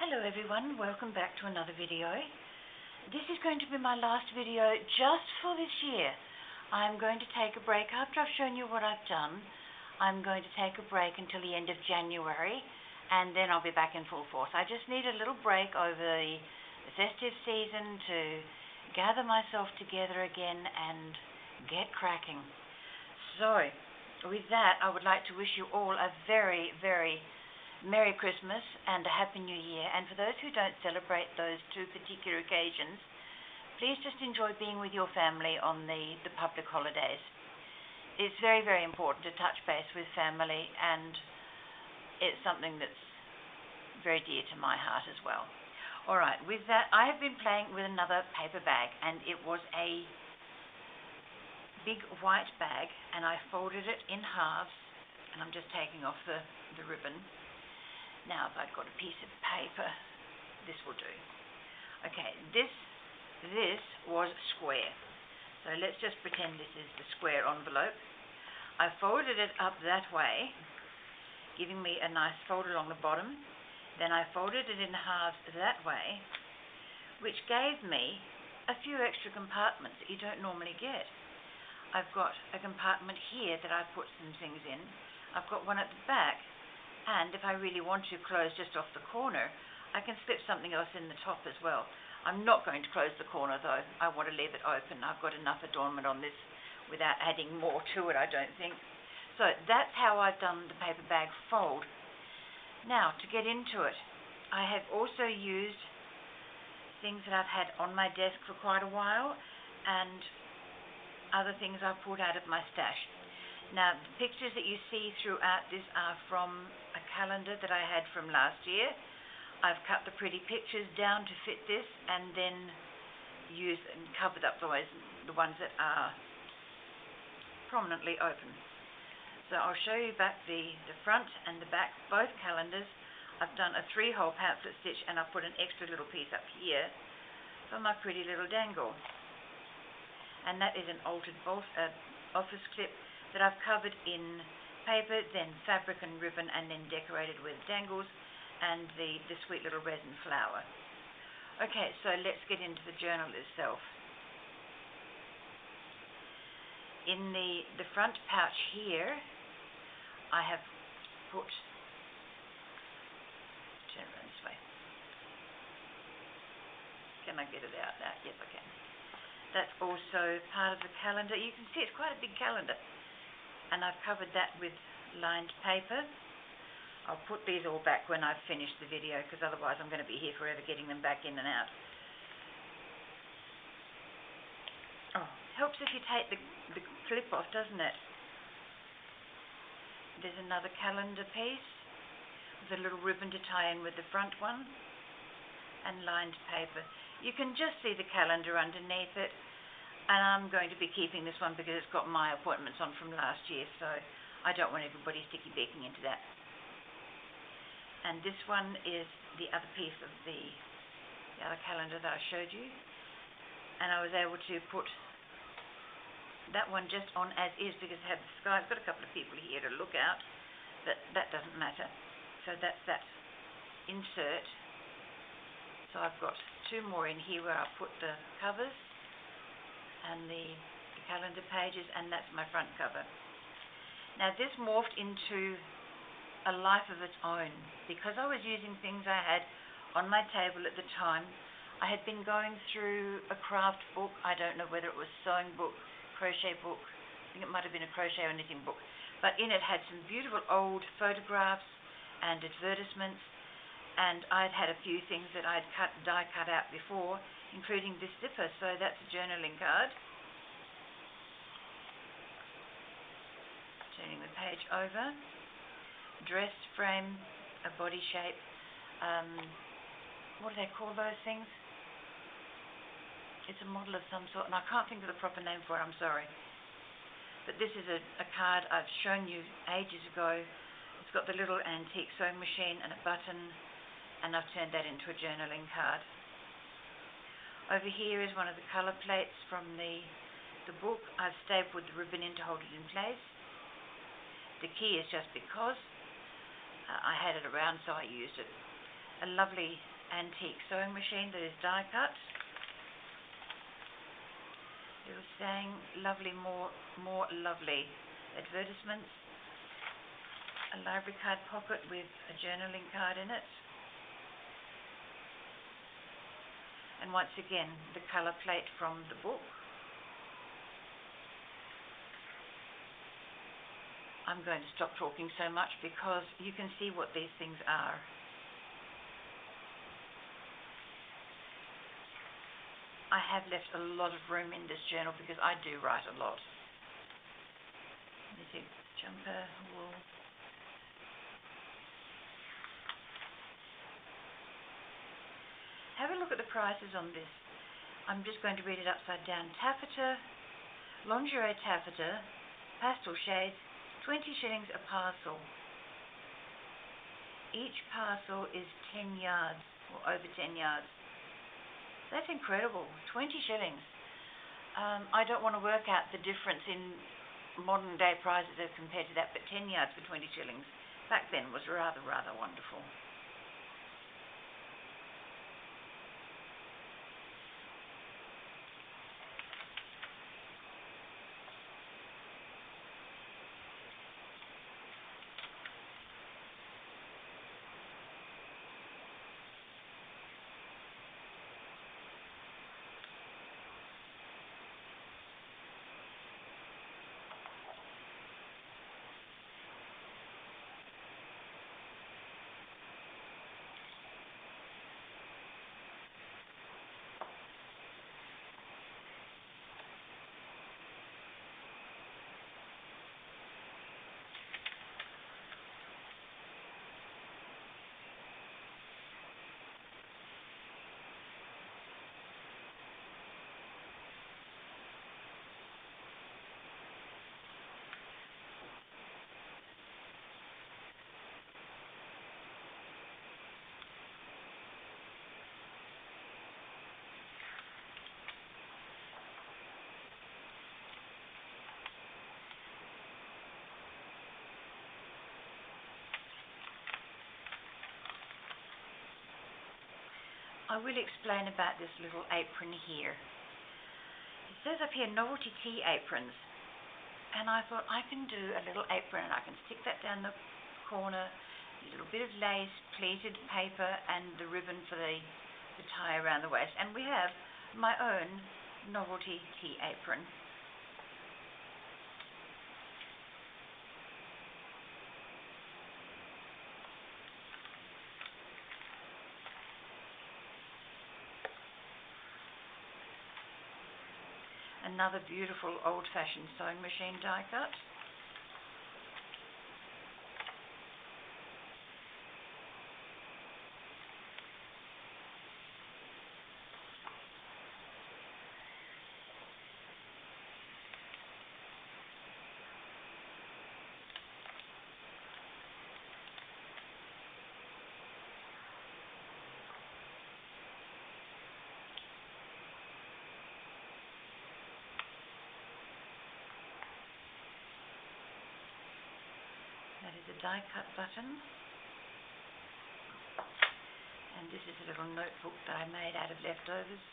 Hello everyone, welcome back to another video. This is going to be my last video just for this year. I'm going to take a break after I've shown you what I've done. I'm going to take a break until the end of January and then I'll be back in full force. I just need a little break over the festive season to gather myself together again and get cracking. So, with that, I would like to wish you all a very, very Merry Christmas and a Happy New Year, and for those who don't celebrate those two particular occasions, please just enjoy being with your family on the public holidays. It's very, very important to touch base with family, and it's something that's very dear to my heart as well. Alright, with that, I have been playing with another paper bag, and it was a big white bag, and I folded it in halves, and I'm just taking off the ribbon. Now, if I've got a piece of paper, this will do. Okay, this was square. So let's just pretend this is the square envelope. I folded it up that way, giving me a nice fold along the bottom. Then I folded it in halves that way, which gave me a few extra compartments that you don't normally get. I've got a compartment here that I put some things in. I've got one at the back. And if I really want to close just off the corner, I can slip something else in the top as well. I'm not going to close the corner though. I want to leave it open. I've got enough adornment on this without adding more to it, I don't think. So that's how I've done the paper bag fold. Now, to get into it, I have also used things that I've had on my desk for quite a while and other things I've pulled out of my stash. Now, the pictures that you see throughout this are from a calendar that I had from last year. I've cut the pretty pictures down to fit this and then used and covered up the ones that are prominently open. So I'll show you back the front and the back, both calendars. I've done a 3-hole pamphlet stitch and I've put an extra little piece up here for my pretty little dangle. And that is an altered office clip that I've covered in paper, then fabric and ribbon, and then decorated with dangles and the sweet little resin flower. Okay, so let's get into the journal itself. In the front pouch here, I have put, turn around this way. Can I get it out now? Yes, I can. That's also part of the calendar. You can see it's quite a big calendar. And I've covered that with lined paper. I'll put these all back when I've finished the video, because otherwise I'm going to be here forever getting them back in and out. Oh, helps if you take the clip off, doesn't it? There's another calendar piece with a little ribbon to tie in with the front one, and lined paper. You can just see the calendar underneath it. And I'm going to be keeping this one because it's got my appointments on from last year, so I don't want everybody sticky-beaking into that. And this one is the other piece of the other calendar that I showed you. And I was able to put that one just on as is because it had the sky. I've got a couple of people here to look out, but that doesn't matter. So that's that insert. So I've got 2 more in here where I put the covers and the calendar pages, and that's my front cover. Now this morphed into a life of its own because I was using things I had on my table at the time. I had been going through a craft book. I don't know whether it was sewing book, crochet book. I think it might have been a crochet or knitting book, but in it had some beautiful old photographs and advertisements, and I'd had a few things that I'd die cut out before, including this zipper, so that's a journaling card. Turning the page over. Dress frame, a body shape. What do they call those things? It's a model of some sort, and I can't think of the proper name for it, I'm sorry. But this is a card I've shown you ages ago. It's got the little antique sewing machine and a button, and I've turned that into a journaling card. Over here is one of the colour plates from the book. I've stapled the ribbon in to hold it in place. The key is just because I had it around, so I used it. a lovely antique sewing machine that is die cut. Little saying, lovely, more lovely advertisements. A library card pocket with a journaling card in it. And once again, the colour plate from the book. I'm going to stop talking so much because you can see what these things are. I have left a lot of room in this journal because I do write a lot. There's a jumper, wool. Have a look at the prices on this. I'm just going to read it upside down. Taffeta, lingerie taffeta, pastel shades, 20 shillings a parcel. Each parcel is 10 yards, or over 10 yards. That's incredible, 20 shillings. I don't want to work out the difference in modern day prices as compared to that, but 10 yards for 20 shillings back then was rather wonderful. I will explain about this little apron here. It says up here, novelty tea aprons. And I thought I can do a little apron and I can stick that down the corner, a little bit of lace, pleated paper, and the ribbon for the tie around the waist. And we have my own novelty tea apron. Another beautiful old-fashioned sewing machine die cut. That is a die cut button, and this is a little notebook that I made out of leftovers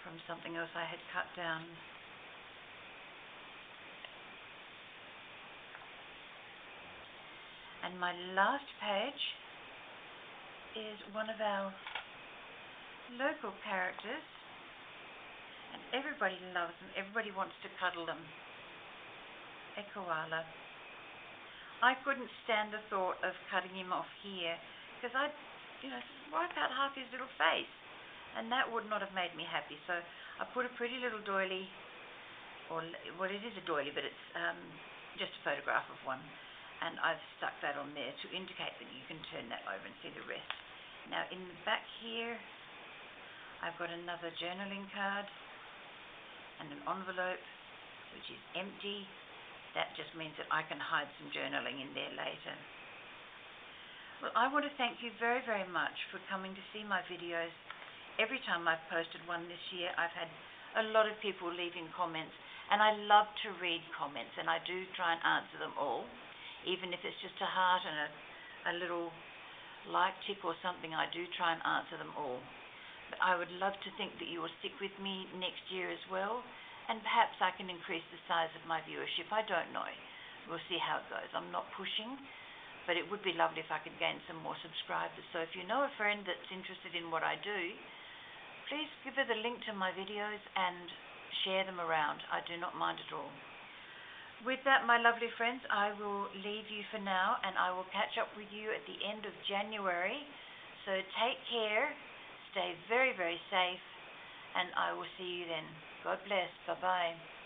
from something else I had cut down. And my last page is one of our local characters, and everybody loves them, everybody wants to cuddle them. A koala. I couldn't stand the thought of cutting him off here because I'd, wipe out half his little face, and that would not have made me happy. So I put a pretty little doily, well, it is a doily, but it's just a photograph of one, and I've stuck that on there to indicate that you can turn that over and see the rest. Now in the back here, I've got another journaling card and an envelope which is empty. That just means that I can hide some journaling in there later. Well, I want to thank you very much for coming to see my videos. Every time I've posted one this year, I've had a lot of people leaving comments, and I love to read comments, and I do try and answer them all, even if it's just a heart and a little like, tick, or something, I do try and answer them all. But I would love to think that you will stick with me next year as well, and perhaps I can increase the size of my viewership. I don't know. We'll see how it goes. I'm not pushing, but it would be lovely if I could gain some more subscribers. So if you know a friend that's interested in what I do, please give her the link to my videos and share them around. I do not mind at all. With that, my lovely friends, I will leave you for now, and I will catch up with you at the end of January. So take care, stay very, very safe, and I will see you then. God bless. Bye-bye.